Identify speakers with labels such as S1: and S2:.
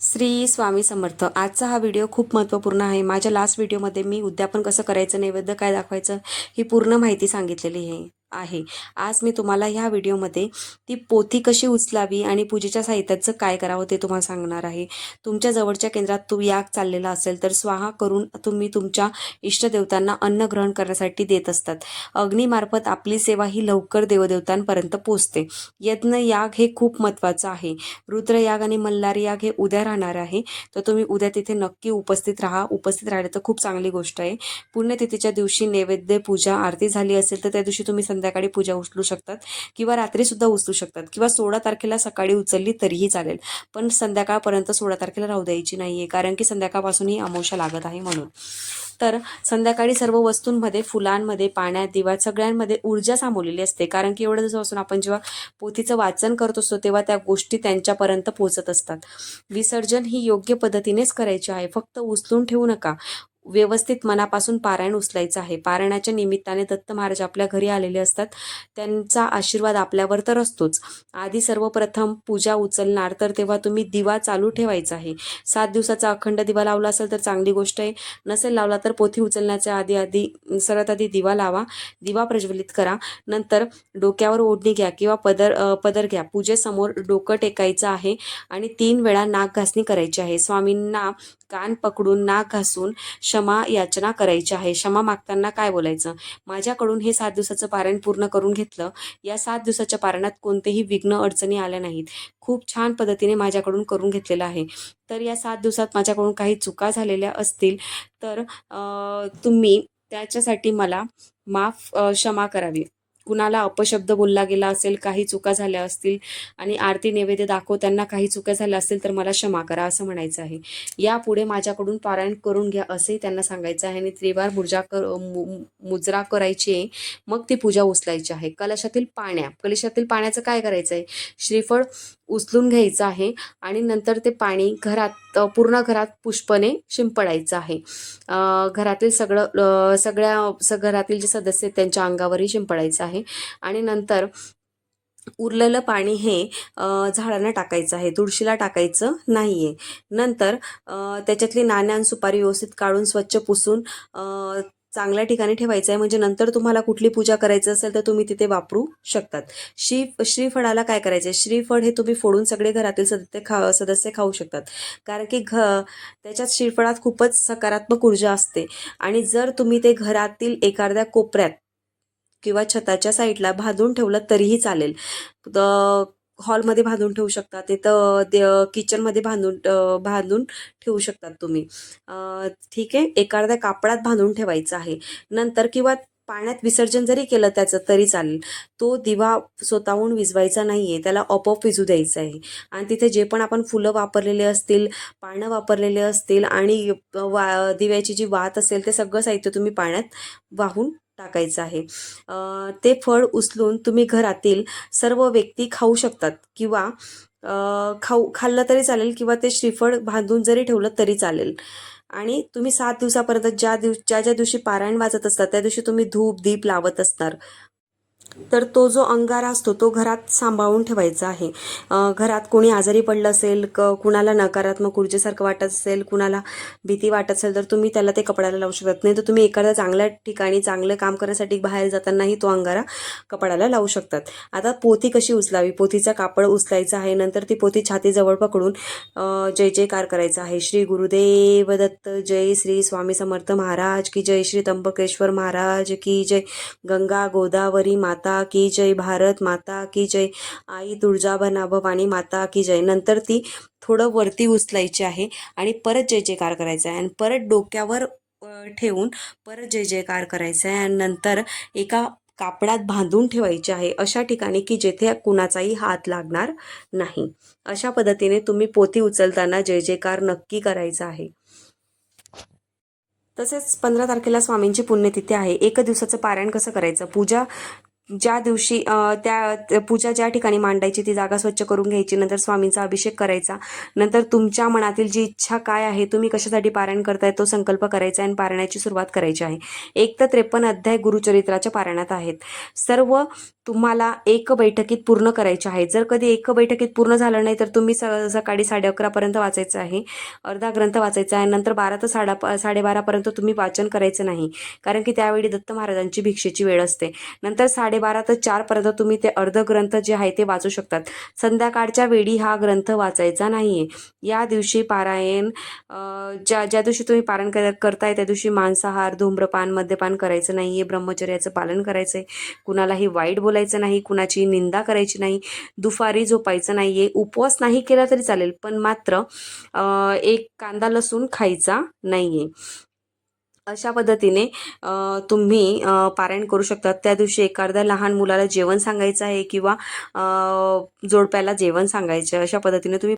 S1: श्री स्वामी समर्थ. आजचा हा व्हिडिओ खूप महत्त्वपूर्ण आहे. माझ्या लास्ट व्हिडिओमध्ये मी उद्यापन कसं करायचं, नैवेद्य काय दाखवायचं, ही पूर्ण माहिती सांगितलेली आहे. आज मी तुम्हाला ह्या व्हिडिओमध्ये ती पोथी कशी उचलावी आणि पूजेच्या साहित्याचं काय करावं ते तुम्हाला सांगणार आहे. तुमच्या जवळच्या केंद्रात याग चाललेला असेल तर स्वाहा करून तुम्ही तुमच्या इष्टदेवतांना अन्न ग्रहण करण्यासाठी देत असतात. अग्नीमार्फत आपली सेवा ही लवकर देवदेवतांपर्यंत पोचते. यज्ञ याग हे खूप महत्त्वाचं आहे. रुद्रयाग आणि मल्हार याग हे उद्या राहणार आहे, तर तुम्ही उद्या तिथे नक्की उपस्थित राहा. उपस्थित राहिले तर खूप चांगली गोष्ट आहे. पुण्यतिथीच्या दिवशी नैवेद्य पूजा आरती झाली असेल तर त्या दिवशी तुम्ही संध्याकाळी पूजा उचलू शकतात किंवा रात्री सुद्धा उचलू शकतात किंवा 16 तारखेला सकाळी उचलली तरीही चालेल, पण संध्याकाळपर्यंत 16 तारखेला राहू द्यायची नाहीये, कारण की संध्याकाळपासून ही अमावस्या लागत आहे म्हणून. तर संध्याकाळी सर्व वस्तूंमध्ये, फुलांमध्ये, पाण्यात, दिव्यात सगळ्यांमध्ये ऊर्जा सामावलेली असते, कारण की एवढं दिवसापासून आपण जेव्हा पोथीचं वाचन करत असतो तेव्हा त्या गोष्टी त्यांच्यापर्यंत पोहोचत असतात. विसर्जन ही योग्य पद्धतीनेच करायची आहे, फक्त उचलून ठेवू नका. व्यवस्थित मनापासून पारायण उचलायचं आहे. पारायणाच्या निमित्ताने दत्त महाराज आपल्या घरी आलेले असतात, त्यांचा आशीर्वाद आपल्यावर तर असतोच. आधी सर्वप्रथम पूजा उचलणार तर तेव्हा तुम्ही दिवा चालू ठेवायचा आहे. 7 दिवसाचा अखंड दिवा लावला असेल तर चांगली गोष्ट आहे. नसेल लावला तर पोथी उचलण्याच्या आधी सर्वात आधी दिवा लावा, दिवा प्रज्वलित करा. नंतर डोक्यावर ओढणी घ्या किंवा पदर घ्या. पूजेसमोर डोकं टेकायचं आहे आणि 3 वेळा नाक घासणी करायची आहे. स्वामींना कान पकडून नाक घासून क्षमा याचना करायची आहे. क्षमा मागताना काय बोलायचं? माझ्याकडून हे 7 दिवसाचं पारायण पूर्ण करून घेतलं. या 7 दिवसाच्या पारायणात कोणतेही विघ्न अडचणी आल्या नाहीत. खूप छान पद्धतीने माझ्याकडून करून घेतलेलं आहे. तर या 7 दिवसात माझ्याकडून काही चुका झालेल्या असतील तर तुम्ही त्याच्यासाठी मला क्षमा करावी. कुणाला अपशब्द बोलला गेला असेल, काही चुका झाल्या असतील आणि आरती नैवेद्य दाखवताना काही चुका झाल्या असतील तर मला क्षमा करा असं म्हणायचं आहे. यापुढे माझ्याकडून पारायण करून घ्या असंही त्यांना सांगायचं आहे आणि त्रिवार मुजरा करायची आहे. मग ती पूजा उचलायची आहे. कलशातील पाण्याचं काय करायचं आहे? श्रीफळ उचलून घ्यायचं आहे आणि नंतर ते पाणी पूर्ण घरात पुष्पने शिंपडायचं आहे. घरातील घरातील जे सदस्य आहेत त्यांच्या अंगावरही शिंपडायचं आहे आणि नंतर उरलेलं पाणी हे झाडांना टाकायचं आहे, तुळशीला टाकायचं नाहीये. नंतर त्याच्यातली नाण्या आणि सुपारी व्यवस्थित काढून स्वच्छ पुसून चांगल्या ठिकाणी ठेवायचं आहे, म्हणजे नंतर तुम्हाला कुठली पूजा करायचं असेल तर तुम्ही तिथे वापरू शकतात. श्रीफळाला काय करायचं आहे? श्रीफळ हे तुम्ही फोडून सगळे घरातील सदस्य खाऊ शकतात, कारण की त्याच्यात श्रीफळात खूपच सकारात्मक ऊर्जा असते आणि जर तुम्ही ते घरातील एखाद्या कोपऱ्यात किंवा छताच्या साईडला बांधून ठेवलं तरीही चालेल. हॉलमध्ये बांधून ठेवू शकता, तिथं किचनमध्ये बांधून ठेवू शकतात तुम्ही. ठीक आहे. एखाद्या कापडात बांधून ठेवायचं आहे. नंतर किंवा पाण्यात विसर्जन जरी केलं त्याचं तरी चालेल. तो दिवा स्वतःहून विझवायचा नाहीये, त्याला आपोआप विझू द्यायचं आहे. आणि तिथे जे पण आपण फुलं वापरलेले असतील, पानं वापरलेले असतील आणि दिव्याची जी वात असेल ते सगळं साहित्य तुम्ही पाण्यात वाहून टाकायचं आहे. ते फळ उचलून तुम्ही घरातील सर्व व्यक्ती खाऊ शकतात किंवा खाल्लं तरी चालेल किंवा ते श्रीफळ बांधून जरी ठेवलं तरी चालेल. आणि तुम्ही 7 दिवसापर्यंत ज्या दिवशी पारायण वाचत असतात त्या दिवशी तुम्ही धूप दीप लावत असणार, तर तो जो अंगारा असतो तो घरात सांभाळून ठेवायचा आहे. घरात कोणी आजारी पडलं असेल, कुणाला नकारात्मक ऊर्जेसारखं वाटत असेल, कुणाला भीती वाटत असेल तर तुम्ही त्याला ते कपड्याला लावू शकत नाही. तर तुम्ही एखाद्या चांगल्या ठिकाणी चांगलं काम करण्यासाठी बाहेर जातानाही तो अंगारा कपड्याला लावू शकतात. आता पोथी कशी उचलावी? पोथीचा कापड उचलायचा आहे. नंतर ती पोथी छातीजवळ पकडून जय जयकार करायचा आहे. श्री गुरुदेव दत्त, जय श्री स्वामी समर्थ महाराज की जय, श्री त्र्यंबकेश्वर महाराज की जय, गंगा गोदावरी माता की जय, भारत माता की जय, आई तुळजाभवानी भवानी माता की जय. नंतर ती थोडं वरती उचलायची आहे आणि परत जय जयकार करायचा आहे आणि परत डोक्यावर ठेवून परत जय जयकार करायचा आहे आणि नंतर एका कापडात बांधून ठेवायचे आहे अशा ठिकाणी की जेथे कुणाचाही हात लागणार नाही. अशा पद्धतीने तुम्ही पोथी उचलताना जय जयकार नक्की करायचा आहे. तसेच 15 तारखेला स्वामींची पुण्यतिथी आहे. 1 दिवसाचं पारायण कसं करायचं? पूजा ज्या दिवशी पूजा ज्या ठिकाणी मांडायची ती जागा स्वच्छ करून घ्यायची. नंतर स्वामींचा अभिषेक करायचा. नंतर तुमच्या मनातील जी इच्छा काय आहे, तुम्ही कशासाठी पारायण करताय तो संकल्प करायचा आणि पारायणाची सुरुवात करायची आहे. 1 तर 53 अध्याय गुरुचरित्राच्या पारायणात आहेत. सर्व तुम्हाला एक बैठकीत पूर्ण करायचे आहे. जर कधी एक बैठकीत पूर्ण झालं नाही तर तुम्ही सकाळी 11:30 पर्यंत वाचायचं आहे. अर्धा ग्रंथ वाचायचा आहे. नंतर 12 ते 12:30 पर्यंत तुम्ही वाचन करायचं नाही, कारण की त्यावेळी दत्त महाराजांची भिक्षेची वेळ असते. नंतर 12:30 ते 4 पर्यंत तुम्ही ते अर्ध ग्रंथ जे आहे ते वाचू शकतात. संध्याकाळच्या वेळी हा ग्रंथ वाचायचा नाहीये. या दिवशी पारायण ज्या ज्या दिवशी तुम्ही पारायण करताय त्या दिवशी मांसाहार, धूम्रपान, मद्यपान करायचं नाहीये. ब्रह्मचर्याचं पालन करायचंय. कुणालाही वाईट बोलायचं नाही, कुणाची निंदा करायची नाही, दुपारी झोपायचं नाहीये. उपवास नाही केला तरी चालेल, पण मात्र एक कांदा लसूण खायचा नाहीये. अशा पद्धतीने तुम्ही पारायण करू शकता. त्या दिवशी एखाद्या लहान मुलाला जेवण सांगायचं आहे किंवा जोडप्याला जेवण सांगायचं. अशा पद्धतीने तुम्ही